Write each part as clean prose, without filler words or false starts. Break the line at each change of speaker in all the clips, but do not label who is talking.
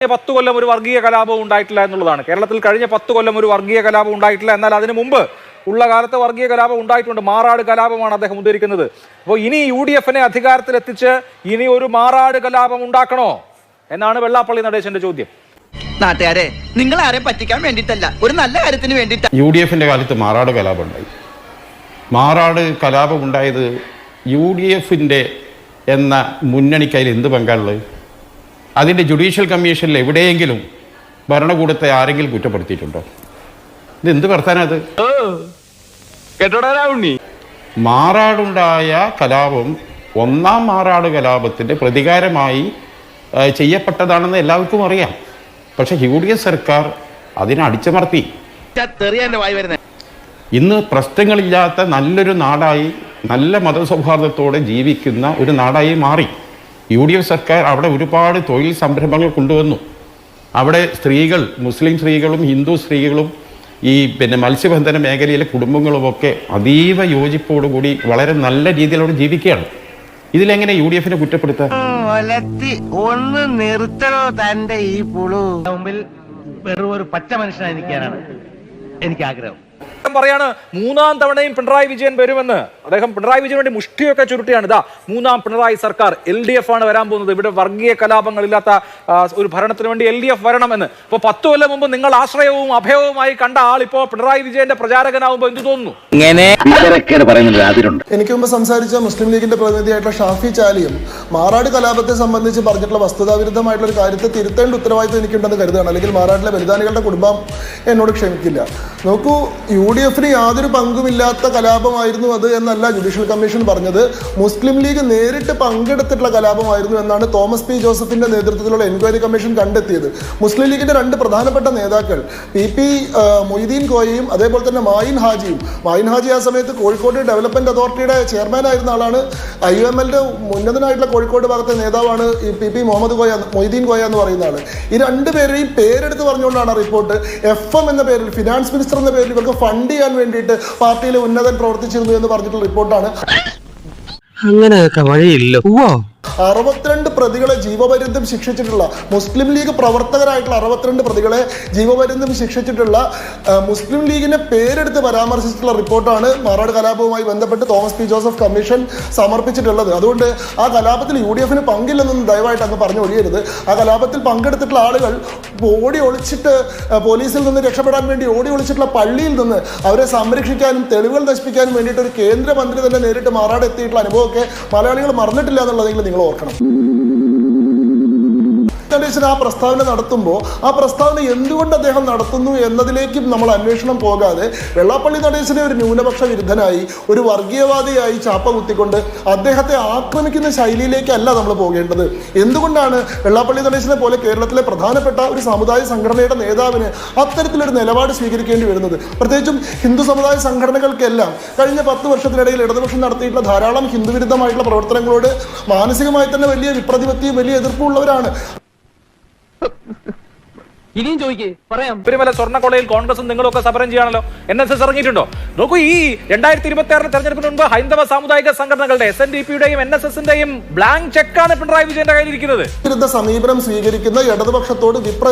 10 കൊല്ലം ഒരു വർഗീയ കലാപവും ഉണ്ടായിട്ടില്ല എന്നുള്ളതാണ്. കേരളത്തിൽ കഴിഞ്ഞ 10 കൊല്ലം ഒരു വർഗീയ കലാപം ഉണ്ടായിട്ടില്ല. എന്നാൽ അതിനു മുമ്പ് ഉള്ള കാലത്ത് വർഗീയ കലാപം ഉണ്ടായിട്ടുണ്ട്. മാറാട് കലാപമാണ് അദ്ദേഹം ഉദ്ധരിക്കുന്നത്. അപ്പോൾ ഇനി UDF-നെ അധികാരത്തിലെത്തിച്ച് ഇനി ഒരു മാറാട് കലാപം ഉണ്ടാക്കണോ എന്നാണ് വെള്ളാപ്പള്ളി നടേശന്റെ ചോദ്യം.
നാട്ടുകാരെ, നിങ്ങൾ ആരെ പറ്റിക്കാൻ വേണ്ടിയിട്ടല്ല, ഒരു നല്ല കാര്യത്തിന് വേണ്ടിയിട്ടാണ്.
UDF-ന്റെ കാലത്ത് മാറാട് കലാപം ഉണ്ടായി. മാറാട് കലാപം ഉണ്ടായത് UDF-ന്റെ എന്ന മുന്നണിക്കതിൽ എന്ത് പങ്കാളുള്ളത്? അതിൻ്റെ ജുഡീഷ്യൽ കമ്മീഷനിൽ എവിടെയെങ്കിലും ഭരണകൂടത്തെ ആരെങ്കിലും കുറ്റപ്പെടുത്തിയിട്ടുണ്ടോ? ഇതെന്ത് വർത്താനത്? മാറാടുണ്ടായ കലാപം ഒന്നാം മാറാട് കലാപത്തിൻ്റെ പ്രതികാരമായി ചെയ്യപ്പെട്ടതാണെന്ന് എല്ലാവർക്കും അറിയാം. പക്ഷെ UDF സർക്കാർ അതിനെ അടിച്ചമർത്തി. ഇന്ന് പ്രശ്നങ്ങളില്ലാത്ത നല്ലൊരു നാടായി, നല്ല മതസൗഹാർദ്ദത്തോടെ ജീവിക്കുന്ന ഒരു നാടായി മാറി. UDF സർക്കാർ അവിടെ ഒരുപാട് തൊഴിൽ സംരംഭങ്ങൾ കൊണ്ടുവന്നു. അവിടെ സ്ത്രീകൾ, മുസ്ലിം സ്ത്രീകളും ഹിന്ദു സ്ത്രീകളും ഈ മത്സ്യബന്ധന മേഖലയിലെ കുടുംബങ്ങളുമൊക്കെ അതീവ യോജിപ്പോടുകൂടി വളരെ നല്ല രീതിയിലൂടെ ജീവിക്കുകയാണ്. ഇതിലെങ്ങനെ UDF-നെ കുറ്റപ്പെടുത്താൻ?
ഒന്ന് നിർത്തണോ തന്റെ ഈ പുളു മുമ്പിൽ വെറും ഒരു പച്ച മനുഷ്യനായിരിക്കാനാണ് എനിക്ക് ആഗ്രഹം.
പറയാണ് 3ാം തവണയും പിണറായി വിജയൻ വരുമെന്ന്. അദ്ദേഹം പിണറായി വിജയൻ വേണ്ടി മുഷ്ടിയൊക്കെ ചുരുട്ടിയാണ്. ഇതാ 3ാം പിണറായി സർക്കാർ, LDF ആണ് വരാൻ പോകുന്നത്, ഇവിടെ വർഗീയ കലാപങ്ങളില്ലാത്ത ഒരു ഭരണത്തിന് വേണ്ടി LDF വരണമെന്ന്. ഇപ്പോൾ 10 കൊല്ലം മുമ്പ് നിങ്ങൾ ആശ്രയവും അഭയവുമായി കണ്ട ആൾ ഇപ്പോൾ പിണറായി വിജയന്റെ പ്രചാരകനാവുമ്പോൾ എന്ത് തോന്നുന്നു?
എനിക്ക് മുമ്പ് സംസാരിച്ച മുസ്ലിം ലീഗിന്റെ പ്രതിനിധിയായിട്ടുള്ള ഷാഫി ചാലിയും മാറാട് കലാപത്തെ സംബന്ധിച്ച് പറഞ്ഞിട്ടുള്ള വസ്തുതാവിരുദ്ധമായിട്ടുള്ള ഒരു കാര്യത്തെ തിരുത്തേണ്ട ഉത്തരവാദിത്വം എനിക്കുണ്ടെന്ന് കരുതുകയാണ്. അല്ലെങ്കിൽ മാറാടിലെ ബലിദാനികളുടെ കുടുംബം എന്നോട് ക്ഷമിക്കില്ല. നോക്കൂ, UDF-ന് യാതൊരു പങ്കുമില്ലാത്ത കലാപമായിരുന്നു അത് എന്നല്ല ജുഡീഷ്യൽ കമ്മീഷൻ പറഞ്ഞത്. മുസ്ലിം ലീഗ് നേരിട്ട് പങ്കെടുത്തിട്ടുള്ള കലാപമായിരുന്നു എന്നാണ് തോമസ് പി ജോസഫിന്റെ നേതൃത്വത്തിലുള്ള എൻക്വയറി കമ്മീഷൻ കണ്ടെത്തിയത്. മുസ്ലിം ലീഗിന്റെ 2 പ്രധാനപ്പെട്ട നേതാക്കൾ PP മൊയ്തീൻ കോയയും അതേപോലെ തന്നെ മായിൻ ഹാജിയും. മായിൻ ഹാജി ആ സമയത്ത് കോഴിക്കോട് ഡെവലപ്മെന്റ് അതോറിറ്റിയുടെ ചെയർമാൻ ആയിരുന്ന ആളാണ്. IUML-ന്റെ ഉന്നതനായിട്ടുള്ള കോഴിക്കോട് ഭാഗത്തെ നേതാവാണ് ഈ PP മൊയ്തീൻ കോയ എന്ന് പറയുന്ന ആള്. ഈ 2 പേരെയും പേരെടുത്ത് പറഞ്ഞുകൊണ്ടാണ് റിപ്പോർട്ട്. FM എന്ന പേരിൽ, ഫിനാൻസ് മിനിസ്റ്റർ എന്ന പേരിൽ ഇവർക്ക് ഫണ്ട് ചെയ്യാൻ വേണ്ടിയിട്ട് പാർട്ടിയിലെ ഉന്നതൻ പ്രവർത്തിച്ചിരുന്നു എന്ന് പറഞ്ഞിട്ടുള്ള റിപ്പോർട്ടാണ്.
അങ്ങനെയൊക്കെ വഴിയില്ല.
62 പ്രതികളെ ജീവപര്യന്തം ശിക്ഷിച്ചിട്ടുള്ള, മുസ്ലിം ലീഗ് പ്രവർത്തകരായിട്ടുള്ള 62 പ്രതികളെ ജീവപര്യന്തം ശിക്ഷിച്ചിട്ടുള്ള, മുസ്ലിം ലീഗിനെ പേരെടുത്ത് പരാമർശിച്ചിട്ടുള്ള റിപ്പോർട്ടാണ് മാറാട് കലാപവുമായി ബന്ധപ്പെട്ട് തോമസ് പി ജോസഫ് കമ്മീഷൻ സമർപ്പിച്ചിട്ടുള്ളത്. അതുകൊണ്ട് ആ കലാപത്തിൽ UDF-ന് പങ്കില്ലെന്നൊന്നും ദയവായിട്ട് അങ്ങ് പറഞ്ഞു ഒഴിയരുത്. ആ കലാപത്തിൽ പങ്കെടുത്തിട്ടുള്ള ആളുകൾ ഓടി ഒളിച്ചിട്ട്, പോലീസിൽ നിന്ന് രക്ഷപ്പെടാൻ വേണ്ടി ഓടി ഒളിച്ചിട്ടുള്ള പള്ളിയിൽ നിന്ന് അവരെ സംരക്ഷിക്കാനും തെളിവുകൾ നശിപ്പിക്കാനും വേണ്ടിയിട്ട് ഒരു കേന്ദ്രമന്ത്രി തന്നെ നേരിട്ട് മാറാട് എത്തിയിട്ടുള്ള അനുഭവമൊക്കെ മലയാളികൾ മറന്നിട്ടില്ല എന്നുള്ളതെങ്കിലും നിങ്ങൾ ഓർക്കണം. ആ പ്രസ്താവന നടത്തുമ്പോൾ ആ പ്രസ്താവന എന്തുകൊണ്ട് അദ്ദേഹം നടത്തുന്നു എന്നതിലേക്കും നമ്മൾ അന്വേഷണം പോകാതെ വെള്ളാപ്പള്ളി നടേശനെ ഒരു ന്യൂനപക്ഷ വിരുദ്ധനായി, ഒരു വർഗീയവാദിയായി ചാപ്പ കുത്തിക്കൊണ്ട് അദ്ദേഹത്തെ ആക്രമിക്കുന്ന ശൈലിയിലേക്കല്ല നമ്മൾ പോകേണ്ടത്. എന്തുകൊണ്ടാണ് വെള്ളാപ്പള്ളി നടേശനെ പോലെ കേരളത്തിലെ പ്രധാനപ്പെട്ട ഒരു സമുദായ സംഘടനയുടെ നേതാവിന് അത്തരത്തിലൊരു നിലപാട് സ്വീകരിക്കേണ്ടി വരുന്നത്? പ്രത്യേകിച്ചും ഹിന്ദു സമുദായ സംഘടനകൾക്കെല്ലാം കഴിഞ്ഞ 10 വർഷത്തിനിടയിൽ ഇടതുപക്ഷം നടത്തിയിട്ടുള്ള ധാരാളം ഹിന്ദുവിരുദ്ധമായിട്ടുള്ള പ്രവർത്തനങ്ങളോട് മാനസികമായി തന്നെ വലിയ വിപ്രതിപത്തിയും വലിയ എതിർപ്പും ഉള്ളവരാണ്.
ഇനിയും ചോദിക്കേ, പറയാം.
ശബരിമല സ്വർണ്ണക്കൊള്ളയിൽ കോൺഗ്രസും നിങ്ങളൊക്കെ സമരം ചെയ്യാണല്ലോ. NSS ഇറങ്ങിയിട്ടുണ്ടോ? നോക്കൂ, ഈ 2026 തെരഞ്ഞെടുപ്പിന് മുൻപ് ഹൈന്ദവ സാമുദായിക സംഘടനകളുടെ SNDP-യുടെയും NSS-ന്റെയും ബ്ലാങ്ക് ചെക്കാണ് പിണറായി വിജയന്റെ കയ്യിലിരിക്കുന്നത്.
വിരുദ്ധ സമീപനം സ്വീകരിക്കുന്ന ഇടതുപക്ഷത്തോട്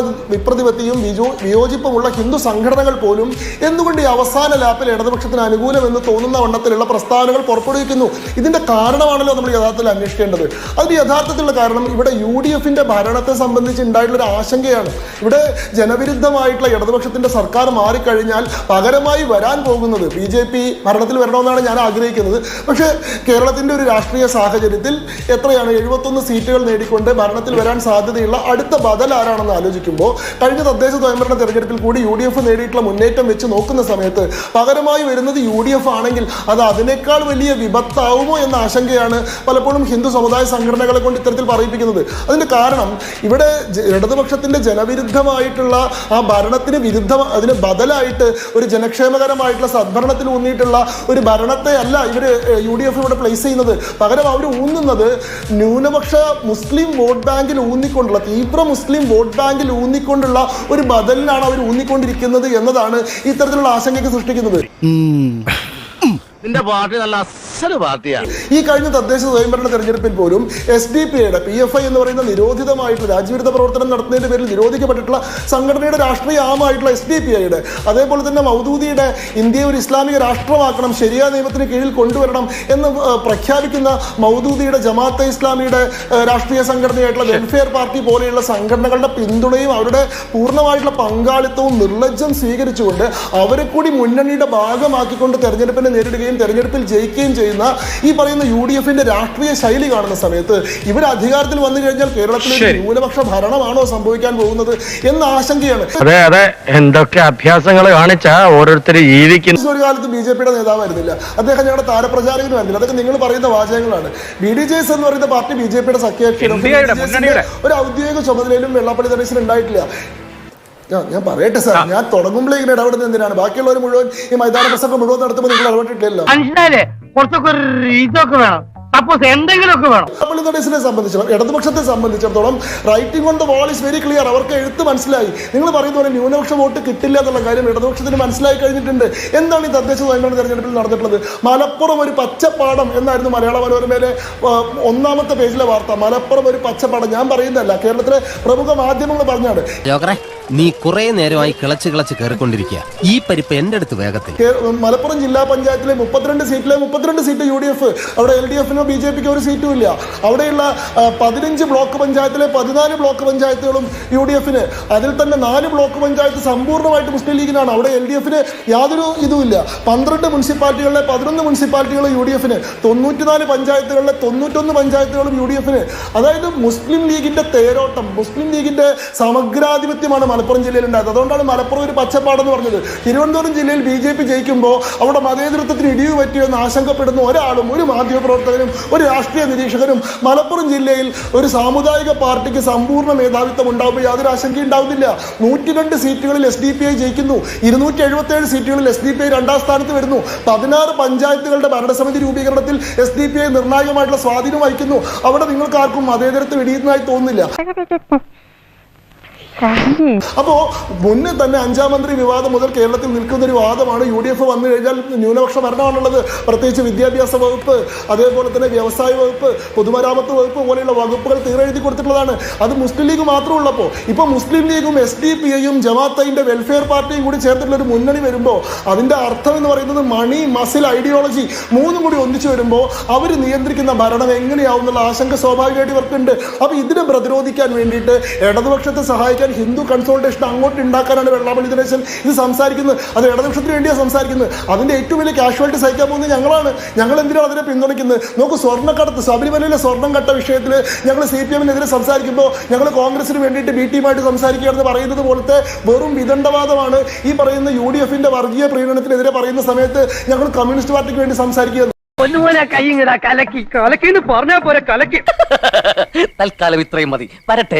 വിപ്രതിപത്തിയും വിയോജിപ്പുമുള്ള ഹിന്ദു സംഘടനകൾ പോലും എന്തുകൊണ്ട് ഈ അവസാന ലാപ്പിൽ ഇടതുപക്ഷത്തിന് അനുകൂലമെന്ന് തോന്നുന്ന വണ്ണത്തിലുള്ള പ്രസ്താവനകൾ പുറപ്പെടുവിക്കുന്നു? ഇതിന്റെ കാരണമാണല്ലോ നമ്മൾ യഥാർത്ഥത്തിൽ അന്വേഷിക്കേണ്ടത്. അതിന് യഥാർത്ഥത്തിലുള്ള കാരണം ഇവിടെ UDF-ന്റെ ഭരണത്തെ സംബന്ധിച്ച് ഉണ്ടായിട്ടുള്ള ഒരു ആശങ്കയാണ്. ഇവിടെ ജനവിരുദ്ധമായിട്ടുള്ള ഇടതുപക്ഷത്തിന്റെ സർക്കാർ മാറിക്കഴിഞ്ഞാൽ പകരമായി വരാൻ പോകുന്നത് BJP ഭരണത്തിൽ വരണമെന്നാണ് ഞാൻ ആഗ്രഹിക്കുന്നത്. പക്ഷേ കേരളത്തിന്റെ ഒരു രാഷ്ട്രീയ സാഹചര്യത്തിൽ എത്രയാണ് 71 സീറ്റുകൾ നേടിക്കൊണ്ട് ഭരണത്തിൽ വരാൻ സാധ്യതയുള്ള അടുത്ത ബദൽ ആരാണെന്ന് ആലോചിക്കുമ്പോൾ കഴിഞ്ഞ തദ്ദേശ സ്വയംഭരണ തെരഞ്ഞെടുപ്പിൽ കൂടി UDF നേടിയിട്ടുള്ള മുന്നേറ്റം വെച്ച് നോക്കുന്ന സമയത്ത് പകരമായി വരുന്നത് UDF ആണെങ്കിൽ അത് അതിനേക്കാൾ വലിയ വിപത്താവുമോ എന്ന ആശങ്കയാണ് പലപ്പോഴും ഹിന്ദു സമുദായ സംഘടനകളെ കൊണ്ട് ഇത്തരത്തിൽ പറയിപ്പിക്കുന്നത്. അതിന്റെ കാരണം ഇവിടെ ഇടതുപക്ഷത്തിന്റെ ജനവിരുദ്ധമായിട്ടുള്ള ആ ഭരണത്തിന് അതിന് ബദലായിട്ട് ഒരു ജനക്ഷേമകരമായിട്ടുള്ള സദ്ഭരണത്തിൽ ഊന്നിയിട്ടുള്ള ഒരു ഭരണത്തെ അല്ല ഇവര് UDF ഇവിടെ പ്ലേസ് ചെയ്യുന്നത്. പകരം അവർ ഊന്നുന്നത് ന്യൂനപക്ഷ മുസ്ലിം വോട്ട് ബാങ്കിൽ ഊന്നിക്കൊണ്ടുള്ള, തീവ്ര മുസ്ലിം വോട്ട് ബാങ്കിൽ ഊന്നിക്കൊണ്ടുള്ള ഒരു ബദലിനാണ് അവർ ഊന്നിക്കൊണ്ടിരിക്കുന്നത് എന്നതാണ് ഇത്തരത്തിലുള്ള ആശങ്കയ്ക്ക് സൃഷ്ടിക്കുന്നത്.
നിന്റെ പാർട്ടി നല്ല അസല് പാർട്ടിയാണ്.
ഈ കഴിഞ്ഞ തദ്ദേശ സ്വയംഭരണ തെരഞ്ഞെടുപ്പിൽ പോലും SDPIയുടെ PFI എന്ന് പറയുന്ന നിരോധിതമായിട്ടുള്ള രാജ്യവിരുദ്ധ പ്രവർത്തനം നടത്തുന്നതിന്റെ പേരിൽ നിരോധിക്കപ്പെട്ടിട്ടുള്ള സംഘടനയുടെ രാഷ്ട്രീയ ആമായിട്ടുള്ള SDPIയുടെ, അതേപോലെ തന്നെ മൗദൂദിയുടെ ഇന്ത്യയെ ഒരു ഇസ്ലാമിക രാഷ്ട്രമാക്കണം, ശരിയ നിയമത്തിന് കീഴിൽ കൊണ്ടുവരണം എന്ന് പ്രഖ്യാപിക്കുന്ന മൗദൂദിയുടെ ജമാഅത്തെ ഇസ്ലാമിയുടെ രാഷ്ട്രീയ സംഘടനയായിട്ടുള്ള വെൽഫെയർ പാർട്ടി പോലെയുള്ള സംഘടനകളുടെ പിന്തുണയും അവരുടെ പൂർണ്ണമായിട്ടുള്ള പങ്കാളിത്തവും നിർലജ്ജം സ്വീകരിച്ചുകൊണ്ട് അവരെ കൂടി മുന്നണിയുടെ ഭാഗമാക്കിക്കൊണ്ട് തെരഞ്ഞെടുപ്പിനെ നേരിടുകയും തെരഞ്ഞെടുപ്പിൽ ജയിക്കുകയും ചെയ്യുന്ന ഈ പറയുന്ന UDFന്റെ രാഷ്ട്രീയ ശൈലി കാണുന്ന സമയത്ത് ഇവർ അധികാരത്തിൽ വന്നു കഴിഞ്ഞാൽ കേരളത്തിൽ ഒരു ന്യൂനപക്ഷ ഭരണമാണോ സംഭവിക്കാൻ പോകുന്നത് എന്ന ആശങ്കയാണ്.
അതെ അതെ, എന്തൊക്കെ അഭ്യാസങ്ങൾ കാണിച്ചാ ഓരോരുത്തർ ജീവിക്കുന്നു.
ഒരു കാലത്ത് BJPയുടെ നേതാവായിരുന്നില്ല, അദ്ദേഹം ഞങ്ങളുടെ താരപ്രചാരകനുമായിരുന്നില്ല. അതൊക്കെ നിങ്ങൾ പറയുന്ന വാചകങ്ങളാണ്. BDJS എന്ന് പറയുന്ന പാർട്ടി BJPയുടെ സഖ്യകക്ഷിയാണ്. ഒരു ഔദ്യോഗിക ചുമതലയിലും വെള്ളാപ്പള്ളി നടേശൻ ഉണ്ടായിട്ടില്ല. ഞാൻ പറയട്ടെ സാർ, ഞാൻ തുടങ്ങുമ്പോഴേ ഇങ്ങനെ ഇടപെടുന്നത് എന്തിനാണ്? ബാക്കിയുള്ളവർ മുഴുവൻ ഈ മൈതാന പ്രസംഗം മുഴുവൻ നടത്തുമ്പോൾ നിങ്ങൾ ഇടപെട്ടിട്ടില്ലല്ലോ.
മനുഷ്യനാലേ കുറച്ചൊക്കെ ഒരു ഇതൊക്കെ വേണം, സപ്പോസ് എന്തെങ്കിലുമൊക്കെ വേണം.
വെള്ളാപ്പള്ളി നടേശനെ സംബന്ധിച്ചിടത്തോളം, ഇടതുപക്ഷത്തെ സംബന്ധിച്ചിടത്തോളം writing on the wall is very clear. അവർക്ക് എഴുത്ത് മനസ്സിലായി. നിങ്ങൾ പറയുന്ന പോലെ ന്യൂനപക്ഷ വോട്ട് കിട്ടില്ല എന്നുള്ള കാര്യം ഇടതുപക്ഷത്തിന് മനസ്സിലായി കഴിഞ്ഞിട്ടുണ്ട്. എന്താണ് ഈ തദ്ദേശ സ്വയംഭരണ തെരഞ്ഞെടുപ്പിൽ നടന്നിട്ടുള്ളത്? മലപ്പുറം ഒരു പച്ചപ്പാടം എന്നായിരുന്നു മലയാള മനോരമയിലെ ഒന്നാമത്തെ പേജിലെ വാർത്ത. മലപ്പുറം ഒരു പച്ചപ്പാടം. ഞാൻ പറയുന്നതല്ല, കേരളത്തിലെ പ്രമുഖ മാധ്യമങ്ങൾ പറഞ്ഞാണ്.
നീ കുറെ നേരമായി കിളച്ച് കയറിക്കൊണ്ടിരിക്കുക. ഈ പരിപ്പ് എന്റെ അടുത്ത് വേഗത്തിൽ.
മലപ്പുറം ജില്ലാ പഞ്ചായത്തിലെ 32 സീറ്റിലെ 32 സീറ്റ് UDF. അവിടെ LDFനോ BJPക്കോ ഒരു സീറ്റും ഇല്ല. അവിടെയുള്ള 15 ബ്ലോക്ക് പഞ്ചായത്തിലെ 14 ബ്ലോക്ക് പഞ്ചായത്തുകളും UDFന്. അതിൽ തന്നെ 4 ബ്ലോക്ക് പഞ്ചായത്ത് സമ്പൂർണ്ണമായിട്ട് മുസ്ലിം ലീഗിനാണ്. അവിടെ LDFന് യാതൊരു ഇതുമില്ല. 12 മുനിസിപ്പാലിറ്റികളിലെ 11 മുനിസിപ്പാലിറ്റികൾ UDFന്. 94 പഞ്ചായത്തുകളിലെ 91 പഞ്ചായത്തുകളും UDFന്. അതായത് മുസ്ലിം ലീഗിന്റെ തേരോട്ടം, മുസ്ലിം ലീഗിന്റെ സമഗ്രാധിപത്യമാണ് മലപ്പുറം ജില്ലയിൽ ഉണ്ടായത്. അതുകൊണ്ടാണ് മലപ്പുറം ഒരു പച്ചപ്പാടെന്ന് പറഞ്ഞത്. തിരുവനന്തപുരം ജില്ലയിൽ BJP ജയിക്കുമ്പോൾ അവിടെ മതേതരത്വത്തിന് ഇടിവ് പറ്റിയെന്ന് ആശങ്കപ്പെടുന്ന ഒരാളും, ഒരു മാധ്യമപ്രവർത്തകനും, ഒരു രാഷ്ട്രീയ നിരീക്ഷകനും മലപ്പുറം ജില്ലയിൽ ഒരു സാമുദായിക പാർട്ടിക്ക് സമ്പൂർണ്ണ മേധാവിത്വം ഉണ്ടാകുമ്പോൾ യാതൊരു ആശങ്കയും ഉണ്ടാവുന്നില്ല. 102 സീറ്റുകളിൽ SDPI ജയിക്കുന്നു. 277 സീറ്റുകളിൽ SDPI 2ാം സ്ഥാനത്ത് വരുന്നു. 16 പഞ്ചായത്തുകളുടെ ഭരണസമിതി രൂപീകരണത്തിൽ SDPI നിർണായകമായിട്ടുള്ള സ്വാധീനം വഹിക്കുന്നു. അവിടെ നിങ്ങൾക്ക് ആർക്കും മതേതരത്വം ഇടിയുന്നതായി തോന്നുന്നില്ല. അപ്പോ മുന്നേ തന്നെ 5ാം മന്ത്രി വിവാദം മുതൽ കേരളത്തിൽ നിൽക്കുന്ന ഒരു വാദമാണ് UDF വന്നു കഴിഞ്ഞാൽ ന്യൂനപക്ഷ ഭരണമാണുള്ളത്. പ്രത്യേകിച്ച് വിദ്യാഭ്യാസ വകുപ്പ്, അതേപോലെ തന്നെ വ്യവസായ വകുപ്പ്, പൊതുമരാമത്ത് വകുപ്പ് പോലെയുള്ള വകുപ്പുകൾ തീരെഴുതി കൊടുത്തിട്ടുള്ളതാണ്. അത് മുസ്ലിം ലീഗ് മാത്രമുള്ളപ്പോൾ ഇപ്പൊ മുസ്ലിം ലീഗും SDPIയും ജമാഅത്തിന്റെ വെൽഫെയർ പാർട്ടിയും കൂടി ചേർത്തിട്ടുള്ള ഒരു മുന്നണി വരുമ്പോൾ അതിന്റെ അർത്ഥം എന്ന് പറയുന്നത് മണി മസിൽ ഐഡിയോളജി മൂന്നും കൂടി ഒന്നിച്ചു വരുമ്പോൾ അവർ നിയന്ത്രിക്കുന്ന ഭരണം എങ്ങനെയാവും എന്നുള്ള ആശങ്ക സ്വാഭാവികമായിട്ട് ഇവർക്കുണ്ട്. അപ്പൊ ഇതിനെ പ്രതിരോധിക്കാൻ വേണ്ടിയിട്ട് ഇടതുപക്ഷത്തെ സഹായിക്കാൻ ഹിന്ദു കൺസോൾട്ടേഷൻ അങ്ങോട്ട് ഉണ്ടാക്കാനാണ് വെള്ളാപ്പള്ളി നടേശൻ ഇത് സംസാരിക്കുന്നത്. അത് ഇടതുപക്ഷത്തിന് വേണ്ടിയാണ് സംസാരിക്കുന്നത്. അതിന്റെ ഏറ്റവും വലിയ കാഷ്വാലിറ്റി സഹിക്കാൻ പോകുന്നത് ഞങ്ങളാണ്. ഞങ്ങൾ എന്തിനാണ് അതിനെ പിന്തുണയ്ക്കുന്നത്? നോക്കൂ, സ്വർണ്ണക്കടത്ത്, ശബരിമലയിലെ സ്വർണ്ണം കട്ട വിഷയത്തിൽ ഞങ്ങൾ CPM-നെതിരെ സംസാരിക്കുമ്പോൾ ഞങ്ങൾ കോൺഗ്രസിന് വേണ്ടിയിട്ട് B ടീമായിട്ട് സംസാരിക്കുകയാണെന്ന് പറയുന്നത് പോലത്തെ വെറും വിദണ്ഡവാദമാണ് ഈ പറയുന്ന UDFന്റെ വർഗീയ പ്രീണനത്തിനെതിരെ പറയുന്ന സമയത്ത് ഞങ്ങൾ കമ്മ്യൂണിസ്റ്റ് പാർട്ടിക്ക് വേണ്ടി സംസാരിക്കുന്നത്.
ഒന്നുപോലെ കൈ കലക്കി കലക്കിന്ന് പറഞ്ഞാൽ പോലെ കലക്കി.
തൽക്കാലം ഇത്രയും മതി. വരട്ടെ.